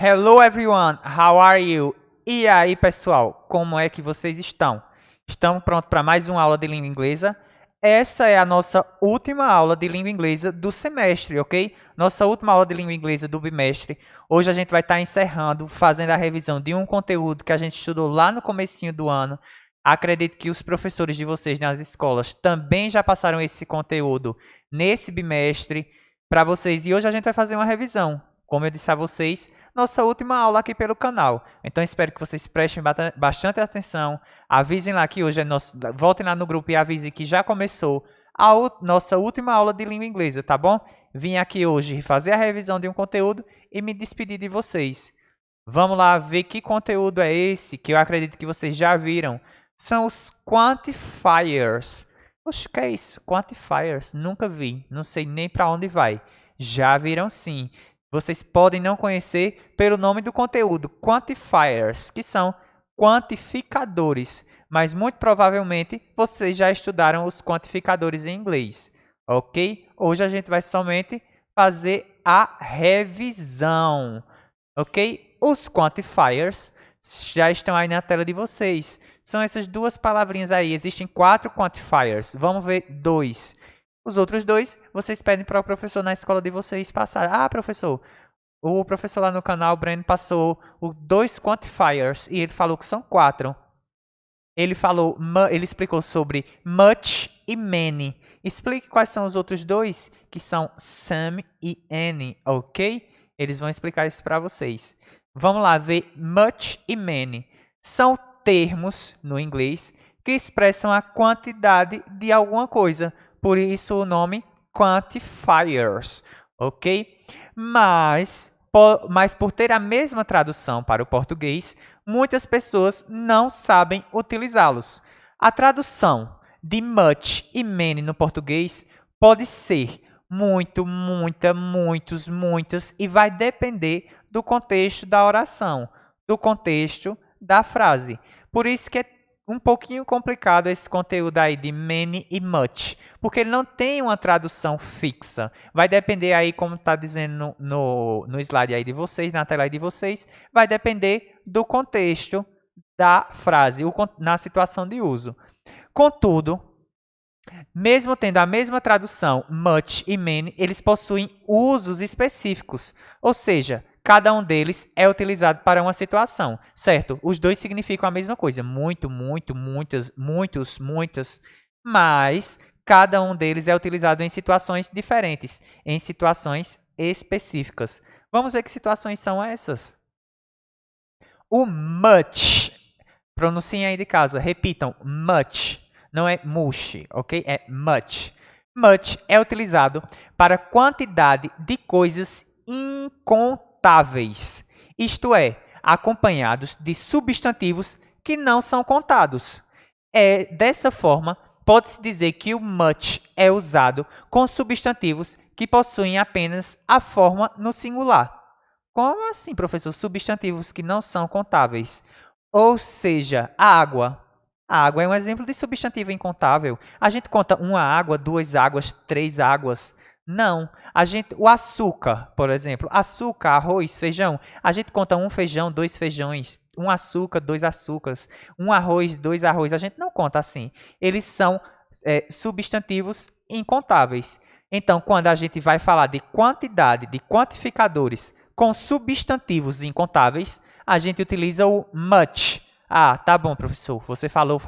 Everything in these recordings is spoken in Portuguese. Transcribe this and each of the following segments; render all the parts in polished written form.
Hello everyone, how are you? E aí pessoal, como é que vocês estão? Estão prontos para mais uma aula de língua inglesa? Essa é a nossa última aula de língua inglesa do semestre, ok? Nossa última aula de língua inglesa do bimestre. Hoje a gente vai estar encerrando, fazendo a revisão de um conteúdo que a gente estudou lá no comecinho do ano. Acredito que os professores de vocês nas escolas também já passaram esse conteúdo nesse bimestre para vocês. E hoje a gente vai fazer uma revisão. Como eu disse a vocês, nossa última aula aqui pelo canal. Então, espero que vocês prestem bastante atenção. Avisem lá que hoje é nosso... Voltem lá no grupo e avisem que já começou a nossa última aula de língua inglesa, tá bom? Vim aqui hoje fazer a revisão de um conteúdo e me despedir de vocês. Vamos lá ver que conteúdo é esse, que eu acredito que vocês já viram. São os quantifiers. Oxe, o que é isso? Quantifiers? Nunca vi. Não sei nem para onde vai. Já viram sim. Vocês podem não conhecer pelo nome do conteúdo, quantifiers, que são quantificadores, mas muito provavelmente vocês já estudaram os quantificadores em inglês, ok? Hoje a gente vai somente fazer a revisão, ok? Os quantifiers já estão aí na tela de vocês. São essas duas palavrinhas aí. Existem 4 quantifiers. Vamos ver 2. Os outros 2, vocês pedem para o professor na escola de vocês passar. Ah, professor, o professor lá no canal, o Breno, passou 2 quantifiers e ele falou que são 4. Ele explicou sobre much e many. Explique quais são os outros 2, que são some e any, ok? Eles vão explicar isso para vocês. Vamos lá ver much e many. São termos no inglês que expressam a quantidade de alguma coisa. Por isso o nome quantifiers, ok? Mas por ter a mesma tradução para o português, muitas pessoas não sabem utilizá-los. A tradução de much e many no português pode ser muito, muita, muitos, muitas e vai depender do contexto da oração, do contexto da frase. Por isso que é um pouquinho complicado esse conteúdo aí de many e much, porque ele não tem uma tradução fixa. Vai depender aí, como está dizendo no slide aí de vocês, na tela aí de vocês, vai depender do contexto da frase, na situação de uso. Contudo, mesmo tendo a mesma tradução, much e many, eles possuem usos específicos, ou seja, cada um deles é utilizado para uma situação, certo? Os dois significam a mesma coisa, muito, muito, muitas, muitos, muitas, mas cada um deles é utilizado em situações diferentes, em situações específicas. Vamos ver que situações são essas. O much, pronunciem aí de casa, repitam, much, não é mush, ok? É much. Much é utilizado para quantidade de coisas incontáveis, isto é, acompanhados de substantivos que não são contados. Dessa forma, pode-se dizer que o much é usado com substantivos que possuem apenas a forma no singular. Como assim, professor? Substantivos que não são contáveis. Ou seja, a água. A água é um exemplo de substantivo incontável. A gente conta uma água, 2 águas, 3 águas. Não. O açúcar, por exemplo, açúcar, arroz, feijão. A gente conta um feijão, 2 feijões, um açúcar, 2 açúcares, um arroz, 2 arroz. A gente não conta assim. Eles são substantivos incontáveis. Então, quando a gente vai falar de quantidade, de quantificadores com substantivos incontáveis, a gente utiliza o much. Ah, tá bom, professor. Você falou,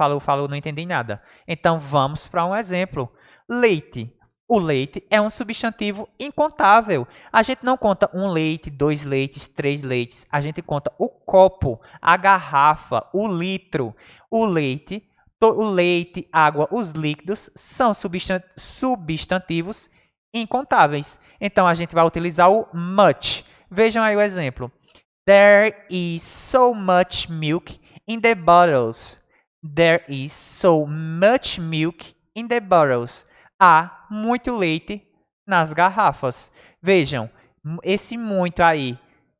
não entendi nada. Então, vamos para um exemplo. Leite. O leite é um substantivo incontável. A gente não conta um leite, 2 leites, 3 leites. A gente conta o copo, a garrafa, o litro. O leite, água, os líquidos são substantivos incontáveis. Então, a gente vai utilizar o much. Vejam aí o exemplo. There is so much milk in the bottles. There is so much milk in the bottles. Há muito leite nas garrafas. Vejam, esse muito aí,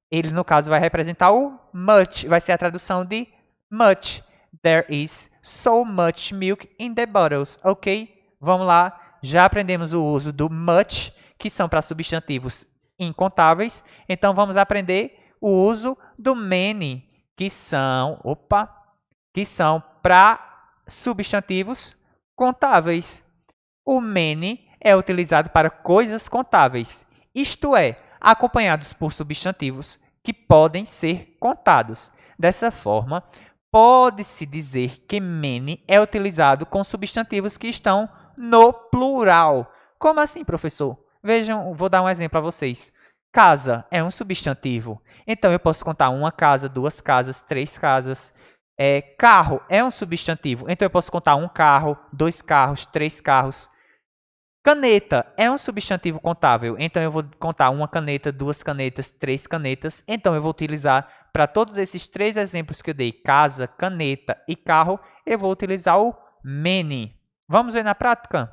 ele no caso vai representar o much, vai ser a tradução de much. There is so much milk in the bottles, ok? Vamos lá, já aprendemos o uso do much, que são para substantivos incontáveis. Então, vamos aprender O uso do many, que são para substantivos contáveis. O many é utilizado para coisas contáveis, isto é, acompanhados por substantivos que podem ser contados. Dessa forma, pode-se dizer que many é utilizado com substantivos que estão no plural. Como assim, professor? Vejam, vou dar um exemplo para vocês. Casa é um substantivo. Então, eu posso contar uma casa, duas casas, três casas. Carro é um substantivo. Então, eu posso contar um carro, dois carros, três carros. Caneta é um substantivo contável. Então, eu vou contar uma caneta, duas canetas, três canetas. Então, eu vou utilizar, para todos esses três exemplos que eu dei, casa, caneta e carro, eu vou utilizar o many. Vamos ver na prática?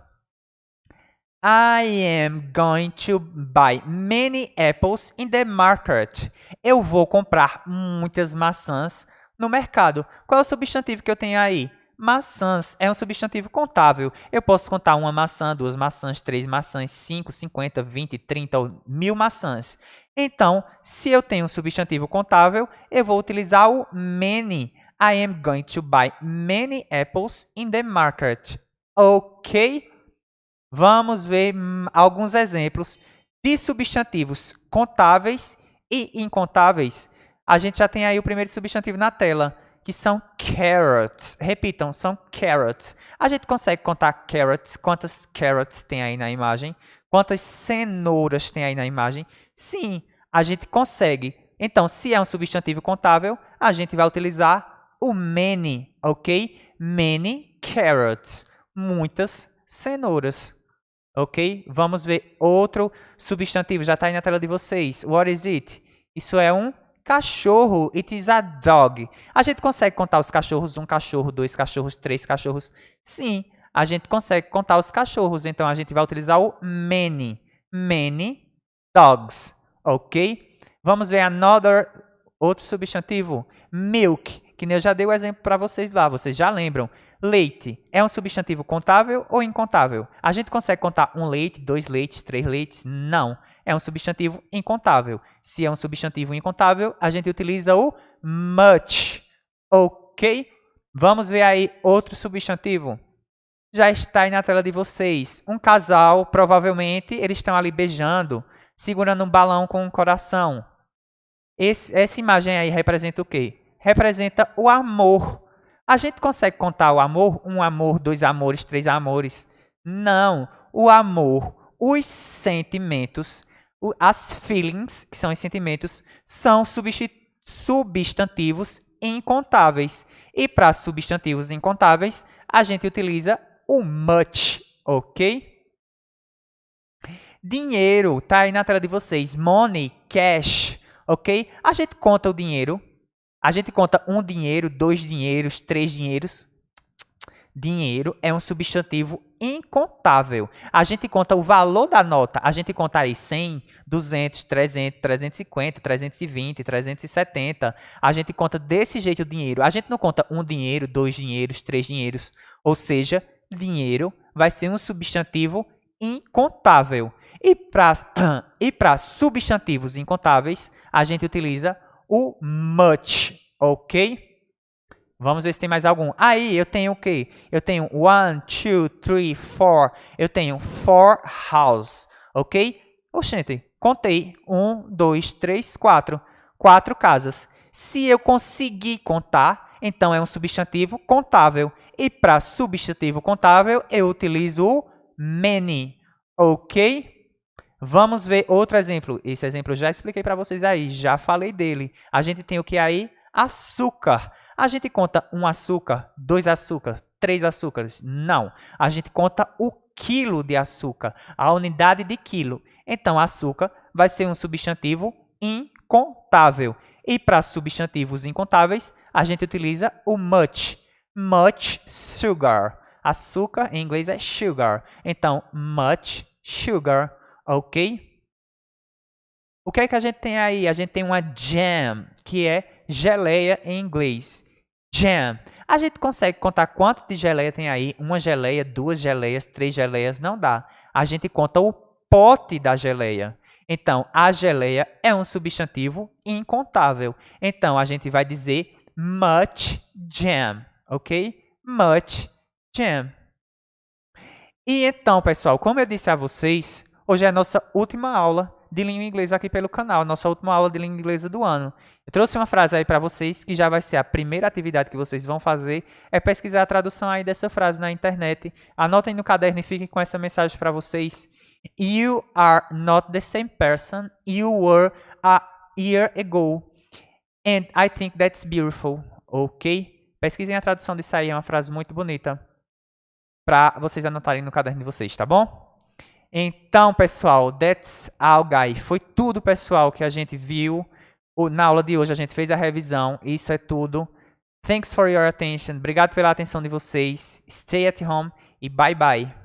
I am going to buy many apples in the market. Eu vou comprar muitas maçãs no mercado. Qual é o substantivo que eu tenho aí? Maçãs é um substantivo contável. Eu posso contar uma maçã, duas maçãs, três maçãs, 5, 50, 20, 30 ou 1000 maçãs. Então, se eu tenho um substantivo contável, eu vou utilizar o many. I am going to buy many apples in the market. Ok? Vamos ver alguns exemplos de substantivos contáveis e incontáveis. A gente já tem aí o primeiro substantivo na tela, que são carrots. Repitam, são carrots. A gente consegue contar carrots, quantas carrots tem aí na imagem? Quantas cenouras tem aí na imagem? Sim, a gente consegue. Então, se é um substantivo contável, a gente vai utilizar o many, ok? Many carrots. Muitas cenouras. Ok? Vamos ver outro substantivo. Já está aí na tela de vocês. What is it? Isso é um cachorro. It is a dog. A gente consegue contar os cachorros. Um cachorro, dois cachorros, três cachorros. Sim, a gente consegue contar os cachorros. Então, a gente vai utilizar o many. Many dogs. Ok? Vamos ver outro substantivo. Milk. Que eu já dei o exemplo para vocês lá. Vocês já lembram. Leite é um substantivo contável ou incontável? A gente consegue contar um leite, dois leites, três leites? Não. É um substantivo incontável. Se é um substantivo incontável, a gente utiliza o much. Ok? Vamos ver aí outro substantivo. Já está aí na tela de vocês. Um casal, provavelmente, eles estão ali beijando, segurando um balão com um coração. Essa imagem aí representa o quê? Representa o amor. A gente consegue contar o amor? Um amor, dois amores, três amores? Não. O amor, os sentimentos, as feelings, que são os sentimentos, são substantivos incontáveis. E para substantivos incontáveis, a gente utiliza o much, ok? Dinheiro, tá aí na tela de vocês. Money, cash, ok? A gente conta o dinheiro. A gente conta um dinheiro, dois dinheiros, três dinheiros. Dinheiro é um substantivo incontável. A gente conta o valor da nota. A gente conta aí 100, 200, 300, 350, 320, 370. A gente conta desse jeito o dinheiro. A gente não conta um dinheiro, dois dinheiros, três dinheiros. Ou seja, dinheiro vai ser um substantivo incontável. E para substantivos incontáveis, a gente utiliza o much, ok? Vamos ver se tem mais algum. Aí eu tenho o quê? Eu tenho 1, 2, 3, 4. Eu tenho 4 house, ok? Oxente, contei. 1, 2, 3, 4. 4 casas. Se eu conseguir contar, então é um substantivo contável. E para substantivo contável, eu utilizo o many, ok? Vamos ver outro exemplo. Esse exemplo eu já expliquei para vocês aí, já falei dele. A gente tem o que aí? Açúcar. A gente conta um açúcar, dois açúcares, três açúcares? Não. A gente conta o quilo de açúcar, a unidade de quilo. Então, açúcar vai ser um substantivo incontável. E para substantivos incontáveis, a gente utiliza o much. Much sugar. Açúcar em inglês é sugar. Então, much sugar. Ok? O que é que a gente tem aí? A gente tem uma jam, que é geleia em inglês. Jam. A gente consegue contar quanto de geleia tem aí? Uma geleia, duas geleias, três geleias? Não dá. A gente conta o pote da geleia. Então, a geleia é um substantivo incontável. Então, a gente vai dizer much jam, ok? Much jam. E então, pessoal, como eu disse a vocês, hoje é a nossa última aula de língua inglesa aqui pelo canal, nossa última aula de língua inglesa do ano. Eu trouxe uma frase aí para vocês que já vai ser a primeira atividade que vocês vão fazer, é pesquisar a tradução aí dessa frase na internet. Anotem no caderno e fiquem com essa mensagem para vocês. You are not the same person you were a year ago. And I think that's beautiful, ok? Pesquisem a tradução disso aí, é uma frase muito bonita para vocês anotarem no caderno de vocês, tá bom? Então, pessoal, that's all, guys. Foi tudo, pessoal, que a gente viu. Na aula de hoje a gente fez a revisão. Isso é tudo. Thanks for your attention. Obrigado pela atenção de vocês. Stay at home e bye bye.